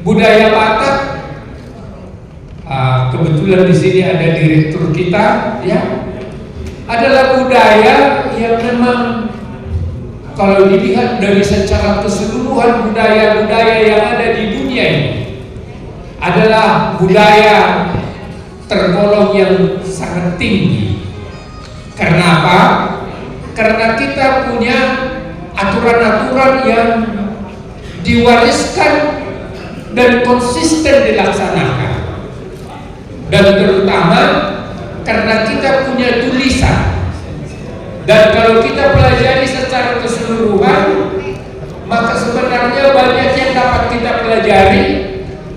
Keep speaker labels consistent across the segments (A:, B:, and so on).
A: Budaya Batak, kebetulan di sini ada direktur kita, ya, adalah budaya yang memang kalau dilihat dari secara keseluruhan budaya-budaya yang ada di dunia ini adalah budaya tergolong yang sangat tinggi. Karena apa? Karena kita punya aturan-aturan yang diwariskan dan konsisten dilaksanakan. Dan terutama karena kita punya tulisan. Dan kalau kita pelajari secara keseluruhan, maka sebenarnya banyak yang dapat kita pelajari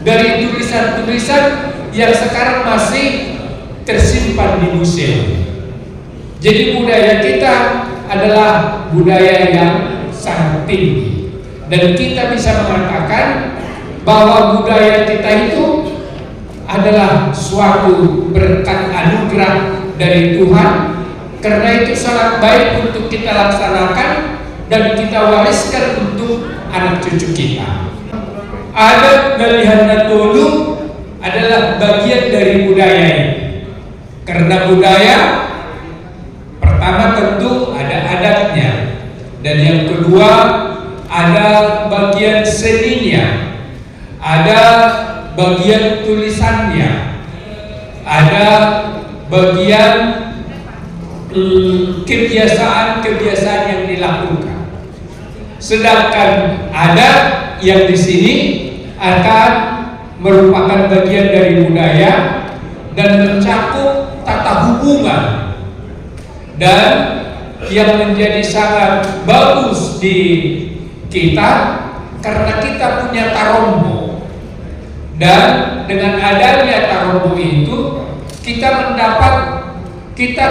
A: dari tulisan-tulisan yang sekarang masih tersimpan di museum. Jadi budaya kita adalah budaya yang sangat tinggi. Dan kita bisa mengatakan bahwa budaya kita itu adalah suatu berkat anugerah dari Tuhan. Karena itu sangat baik untuk kita laksanakan dan kita wariskan untuk anak cucu kita. Adat dari Handatolu adalah bagian dari budaya ini. Karena budaya pertama tentu ada adatnya, dan yang kedua ada bagian seninya, ada bagian tulisannya, ada bagian kebiasaan-kebiasaan yang dilakukan. Sedangkan adat yang di sini akan merupakan bagian dari budaya dan mencakup tata hubungan, dan yang menjadi sangat bagus di kita karena kita punya tarombo. Dan dengan adanya tarombo itu kita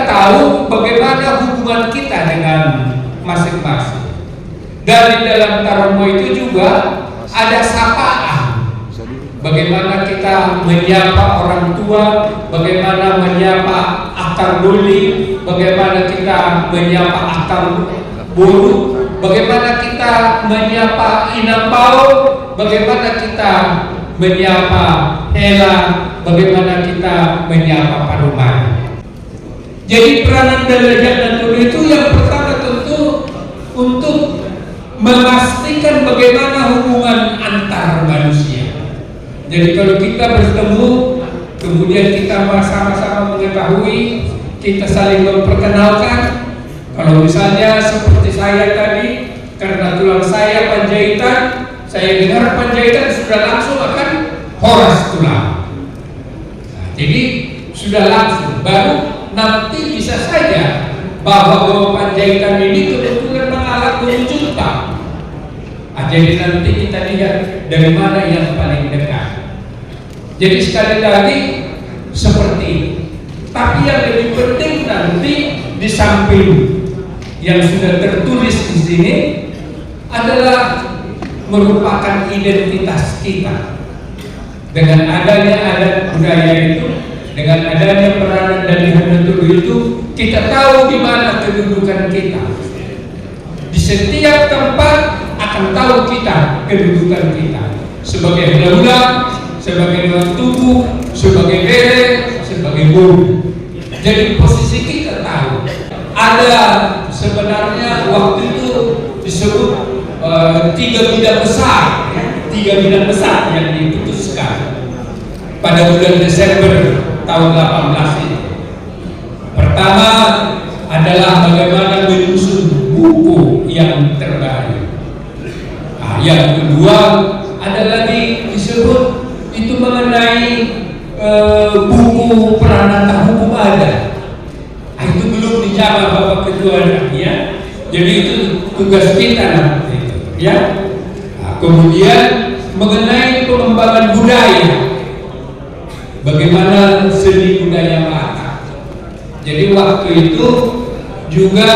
A: tahu bagaimana hubungan kita dengan masing-masing. Dan di dalam tarombo itu juga ada sapaan. Bagaimana kita menyapa orang tua, bagaimana menyapa akar duli, bagaimana kita menyapa akar bulu, bagaimana kita menyapa inambau, bagaimana kita menyapa hela, bagaimana kita menyapa paruman. Jadi peranan dari Handatolu itu yang pertama tentu untuk memastikan bagaimana hubungan antar manusia. Jadi kalau kita bertemu, kemudian kita sama-sama mengetahui, kita saling memperkenalkan. Kalau misalnya seperti saya tadi, karena tulang saya Panjaitan, saya dengar Panjaitan sudah langsung akan horas tulang. Nah, jadi sudah langsung, baru nanti bisa saja bahwa Panjaitan ini kebetulan mengalami berjuta. Jadi nanti kita lihat dari mana yang paling dekat. Jadi sekali lagi seperti itu. Tapi yang lebih penting nanti di samping yang sudah tertulis di sini adalah merupakan identitas kita. Dengan adanya adat budaya itu, dengan adanya peranan dari Handatolu itu, kita tahu di mana kedudukan kita. Di setiap tempat akan tahu kita kedudukan kita sebagai hula-hula, sebagai tuan tubuh, sebagai bere, sebagai guru. Jadi posisi kita tahu. Ada sebenarnya waktu itu disebut 3 bidang besar, ya? 3 bidang besar yang diputuskan pada bulan Desember tahun 18 ini. Pertama adalah bagaimana menyusun buku yang terbaik. Yang kedua ada lagi disebut itu mengenai buku Pranata Hukum Adat. Itu belum dijawab Bapak Ketua ya. Jadi itu tugas kita nanti, ya. Kemudian mengenai pengembangan budaya, bagaimana seni budaya Batak. Jadi waktu itu juga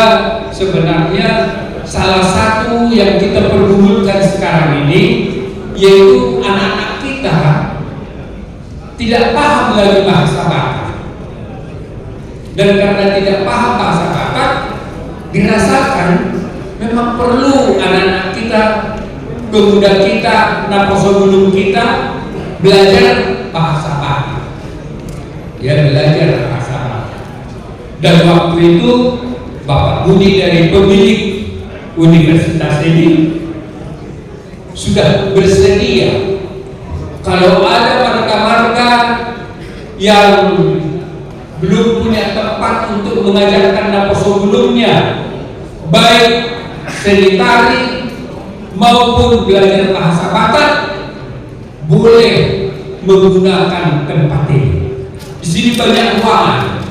A: sebenarnya salah satu yang kita pergumulkan sekarang ini yaitu anak-anak kita tidak paham lagi bahasa Batak, dan karena tidak paham bahasa Batak dirasakan memang perlu anak-anak kita pemuda kita, naposo gunung kita belajar bahasa Bali. Ya, belajar bahasa Bali. Dan waktu itu Bapak Budi dari pemilik universitas ini sudah bersedia kalau ada warga-warga yang belum punya tempat untuk mengajarkan naposo gunungnya, baik seni tari maupun belajar bahasa Batak, boleh menggunakan tempat ini. Di sini banyak ruangan,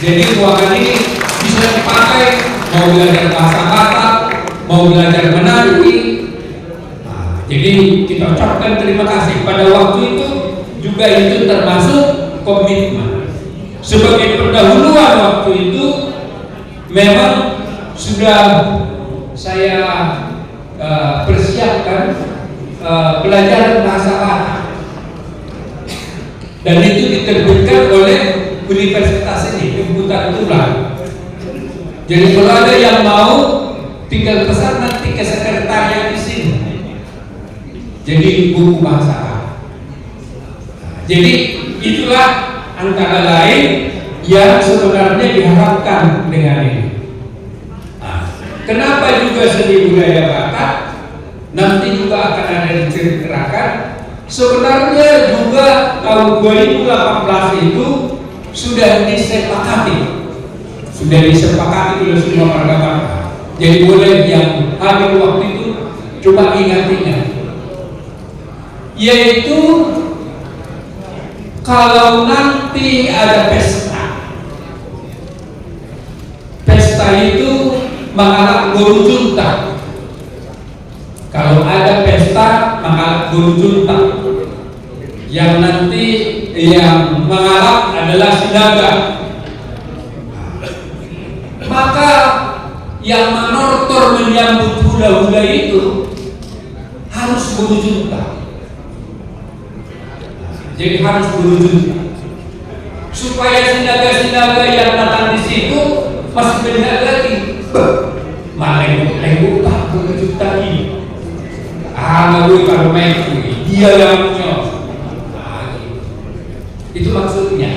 A: jadi ruangan ini bisa dipakai mau belajar bahasa Batak, mau belajar menari. Jadi kita ucapkan terima kasih. Pada waktu itu juga itu termasuk komitmen. Sebagai pendahuluan waktu itu memang sudah saya persiapkan pelajaran bahasa Batak, dan itu diterbitkan oleh universitas ini, Kebutuhan Tulang. Jadi kalau ada yang mau, tinggal pesan nanti ke sekretariat di sini. Jadi buku bahasa Batak. Jadi itulah antara lain yang sebenarnya diharapkan dengan ini. Kenapa juga seni budaya Batak nanti juga akan ada diceritakan. Sebenarnya juga tahun 2018 itu sudah disepakati oleh semua warga Batak. Jadi boleh yang hadir waktu itu coba ingat-ingat, yaitu kalau nanti ada pesta itu mengalak guru junta. Kalau ada pesta mengalak guru junta, yang nanti yang mengalak adalah sinaga, maka yang menortor menyambut hula-hula itu harus guru junta. Jadi harus guru junta supaya sinaga-sinaga yang datang di situ masih melihat lagi, malah tak guru junta ini. Lalu kalau main dia yang punya. Itu maksudnya.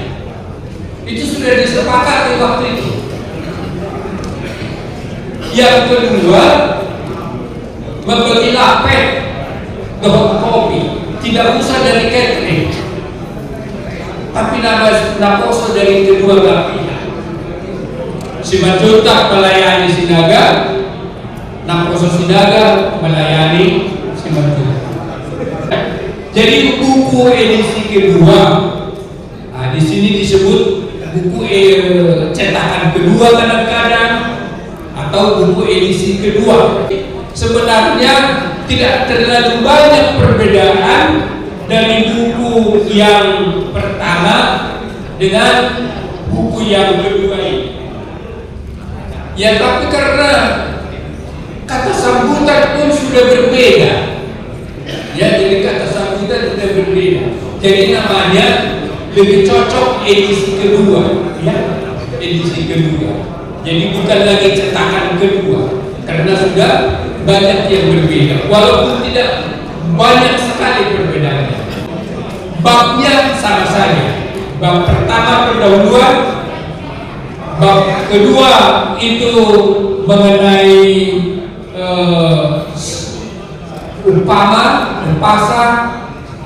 A: Itu sudah disepakati waktu itu. Yang kedua, membagi lapet ke kopi, tidak usah dari catering, tapi naposo dari kedua belah pihak. Simanjuntak melayani sinaga, naposo sinaga melayani Simanjuntak. Jadi buku edisi kedua, di sini disebut buku cetakan kedua kadang-kadang, atau buku edisi kedua. Sebenarnya tidak terlalu banyak perbedaan dari buku yang pertama dengan buku yang kedua ini. Ya, tapi karena kata sambutan pun sudah berbeda. Ya, jadi kata sambutan sudah berbeda. Jadi namanya lebih cocok edisi kedua, ya, edisi kedua. Jadi bukan lagi cetakan kedua, karena sudah banyak yang berbeda, walaupun tidak banyak sekali perbedaannya. Babnya sama saja. Bab pertama pendahuluan, bab kedua itu mengenai umpama, empasa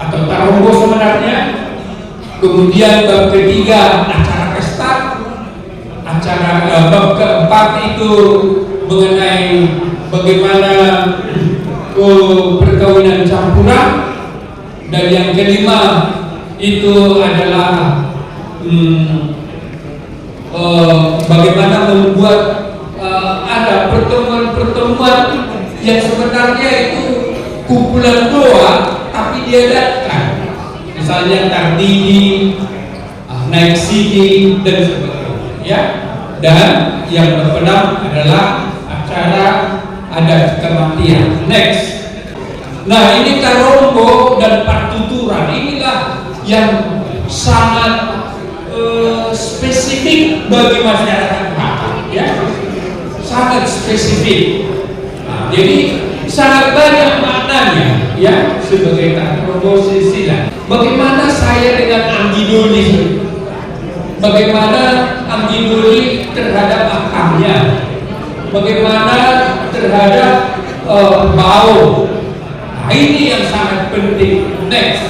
A: atau tarombo sebenarnya. Kemudian bab ketiga acara pesta, bab keempat itu mengenai bagaimana perkawinan campuran, dan yang kelima itu adalah bagaimana membuat ada pertemuan-pertemuan yang sebenarnya itu kumpulan doa tapi diadakan, misalnya tardidi, naik sidi dan sebagainya, ya. Dan yang berpegang adalah acara adat kematian. Next. Nah, ini tarombo dan partuturan, inilah yang sangat spesifik bagi masyarakat Batak, ya, sangat spesifik. Nah, jadi sangat banyak makna ya sebagai trombosis silang. Bagaimana saya dengan anggidoli? Bagaimana anggidoli terhadap akarnya? Bagaimana terhadap bau? Nah, ini yang sangat penting. Next.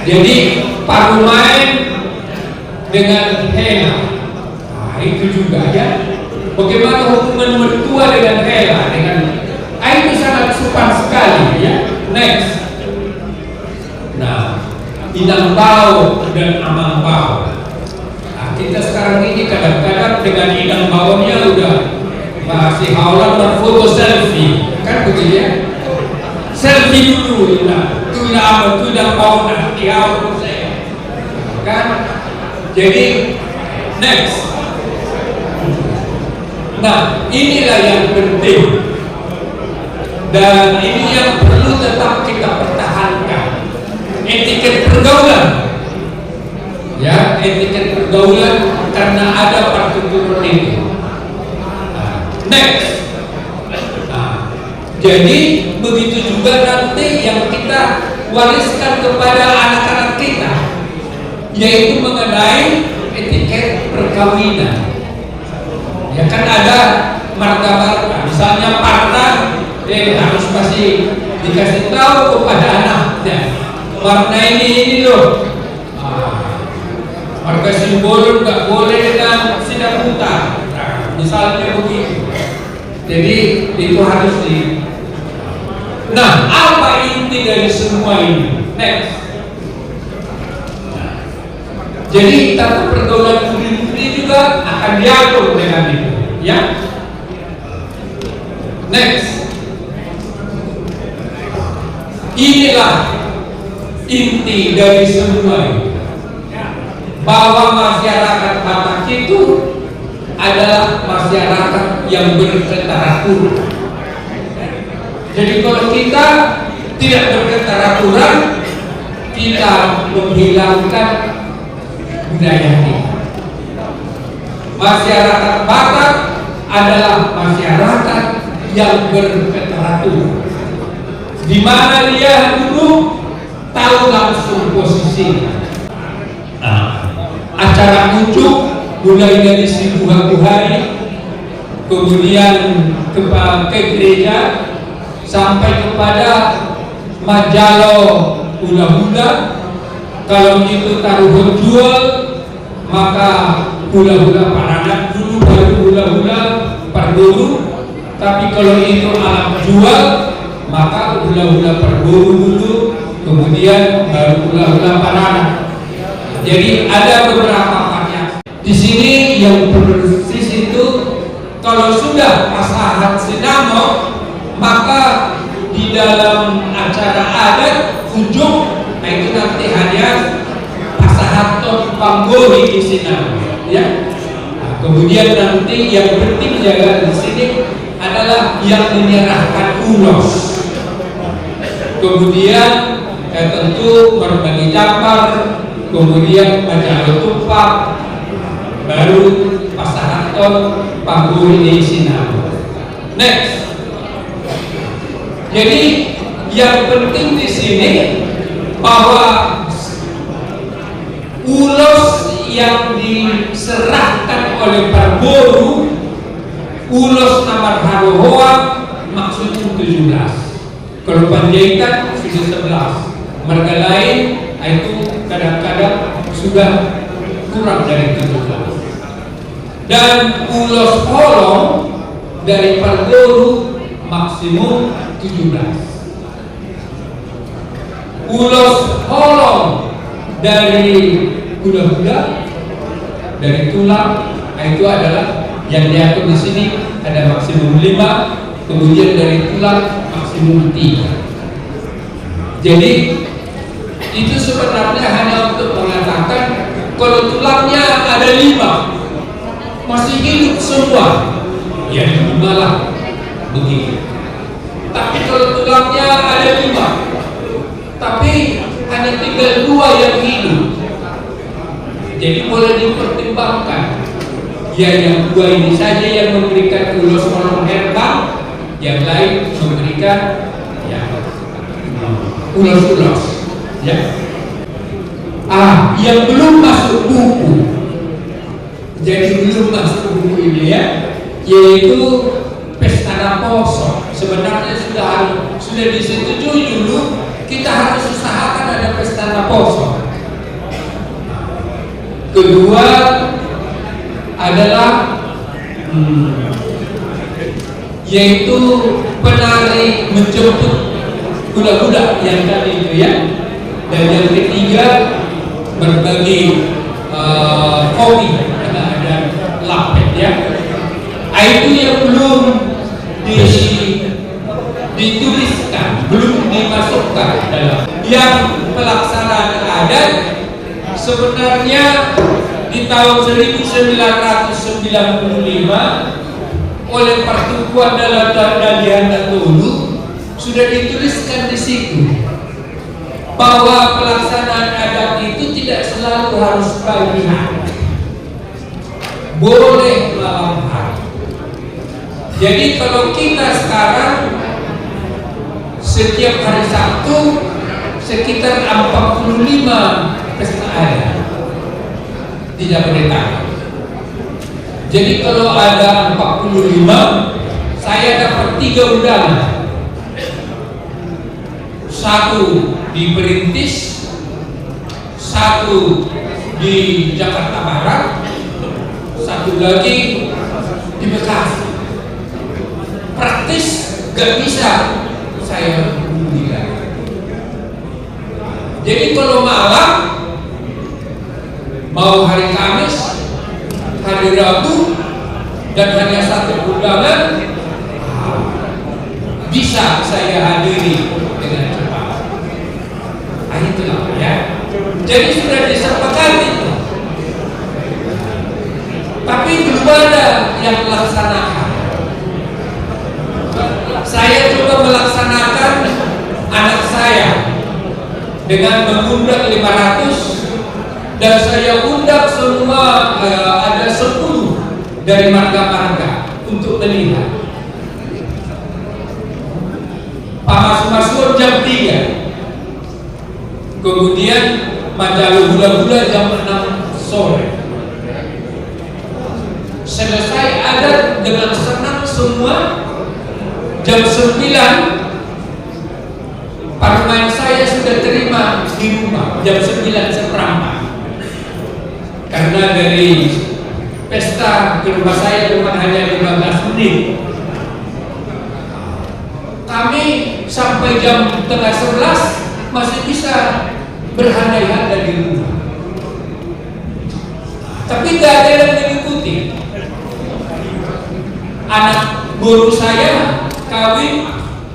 A: Jadi parumain dengan hela. Nah, itu juga ya. Bagaimana hubungan mertua dengan hela? Itu sangat sopan sekali ya. Next. Nah, inang bau dan amang bau. Nah, kita sekarang ini kadang-kadang dengan inang baunya udah masih haulan berfoto selfie, kan begitu ya? Selfie dulu, nah, tuh bau nanti aku saya, kan? Jadi next. Nah, inilah yang penting. Dan ini yang perlu tetap kita pertahankan. Etiket pergaulan. Ya, etiket pergaulan karena ada partitur itu. Next. Nah, jadi begitu juga nanti yang kita wariskan kepada anak-anak kita, yaitu mengenai etiket perkawinan. Ya kan ada marga-marga, misalnya partner harus masih dikasih tahu kepada anaknya, warna ini loh, marga simbol nggak boleh dengan sidang putar, misalnya begitu. Jadi itu harus di. Nah, apa inti dari semua ini? Next. Jadi tata pergaulan budi juga akan diatur dengan itu, ya. Next. Inilah inti dari semua ini, bahwa masyarakat Batak itu adalah masyarakat yang berketeraturan. Jadi kalau kita tidak berketeraturan, kita menghilangkan budaya kita. Masyarakat Batak adalah masyarakat yang berketeraturan. Di mana dia duduk tahu langsung posisinya. Nah, acara ujuk mulai dari Buhari, kemudian ke gereja sampai kepada Majalo hula-hula. Kalau itu taruhan jual, maka hula-hula paradak dulu, baru hula-hula parburu. Tapi kalau itu alam jual, maka hula-hula parburu dulu, kemudian baru hula-hula paradak. Jadi ada beberapa variasi. Di sini yang persis itu, kalau sudah pasahan sinamo, maka di dalam acara adat ujung, nah itu nanti hanya pasahan panggori di sini, ya. Nah, kemudian nanti yang penting jaga di sini adalah yang menyerahkan ulos. Kemudian tentu berbagi campur, kemudian baca tupak, baru pasahan panggori di sini. Next. Jadi yang penting di sini bahwa ulos yang diserahkan oleh Parboru, ulos nomor Harohoa maksudnya 17. Kalau Panjaitan sudah 11. Marga lain itu kadang-kadang sudah kurang dari 17. Dan ulos holong dari Parboru maksimum 17. Ulos holong dari kuda-kuda, dari tulang, itu adalah yang diatur di sini ada maksimum 5, kemudian dari tulang maksimum 3. Jadi itu sebenarnya hanya untuk mengatakan kalau tulangnya ada 5 masih hidup semua, ya 5 lah begitu. Tapi kalau tulangnya ada 5, tapi hanya tinggal 2 yang hidup, jadi boleh dipertimbangkan. Ya yang 2 ini saja yang memberikan ulos holong herbal, yang lain memberikan ya ulos-ulos, ya. Yang belum masuk buku, jadi belum masuk buku ini ya, yaitu Pesta Poso. Sebenarnya sudah disetujui dulu, kita harus usahakan ada Pesta Poso. Kedua adalah yaitu penari menjemput kuda-kuda yang tadi itu ya. Dan yang ketiga berbagi kopi dan lapet ya. Itu yang belum dituliskan, belum dimasukkan dalam yang pelaksanaan adat. Sebenarnya di tahun 1995 oleh Pertukuan dalam Dalian Tolu sudah dituliskan di situ bahwa pelaksanaan adat itu tidak selalu harus pagi hari, boleh malam hari. Jadi kalau kita sekarang setiap hari Sabtu sekitar 45 pesta adat di Jabodetabek. Jadi kalau ada 45, saya dapat 3 undangan. Satu di Perintis, satu di Jakarta Barat, satu lagi di Bekasi. Praktis gak bisa saya hubungi lagi. Jadi kalau malam, mau hari Kamis, hari Rabu, dan hanya satu undangan, bisa saya hadiri dengan cepat. Itulah ya. Jadi sudah disepakati itu, tapi belum ada yang melaksanakan. Saya coba melaksanakan anak saya dengan mengundang 500, dan saya undang semua, ada 10 dari marga-marga untuk melihat. Pak Mas jam 3, kemudian Majalah Hula-Hula jam 6 sore. Selesai adat dengan senang semua. Jam 9 parmain saya sudah terima di rumah. Jam 9 seperempat. Karena dari pesta ke rumah saya cuma hanya 15 menit. Kami sampai jam 10:30 masih bisa berhandai-handai di rumah. Tapi gak ada yang mengikuti. Anak guru saya kawin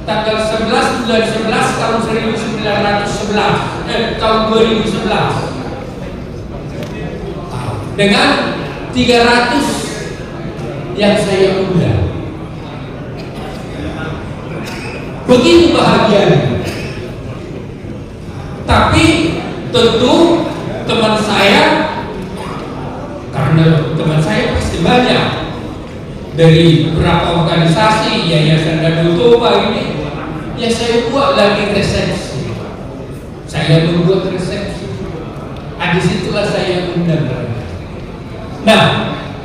A: tanggal 11 bulan 11 tahun 1911, tahun 2011 dengan 300 yang saya undang. Begitu bahagianya. Tapi tentu teman saya, karena teman saya pasti banyak dari beberapa organisasi, Yayasan Danau Toba ini, ya saya buat lagi resepsi. Saya membuat resepsi. Disitulah saya undang. Nah,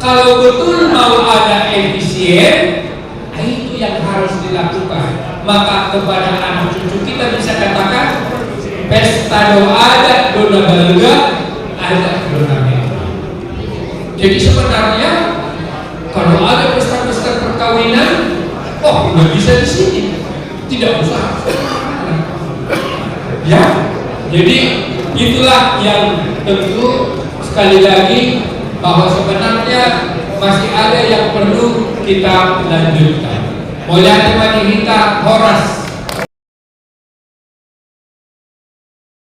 A: kalau betul mau ada efisien, itu yang harus dilakukan. Maka kepada anak cucu kita bisa katakan pesta doa adat dona balga, adat dona merah. Jadi sebenarnya kalau ada pesta-pesta perkawinan, nggak bisa di sini, tidak usah. Ya, jadi itulah yang tentu sekali lagi bahwa sebenarnya masih ada yang perlu kita lanjutkan. Mulai dari kita Horas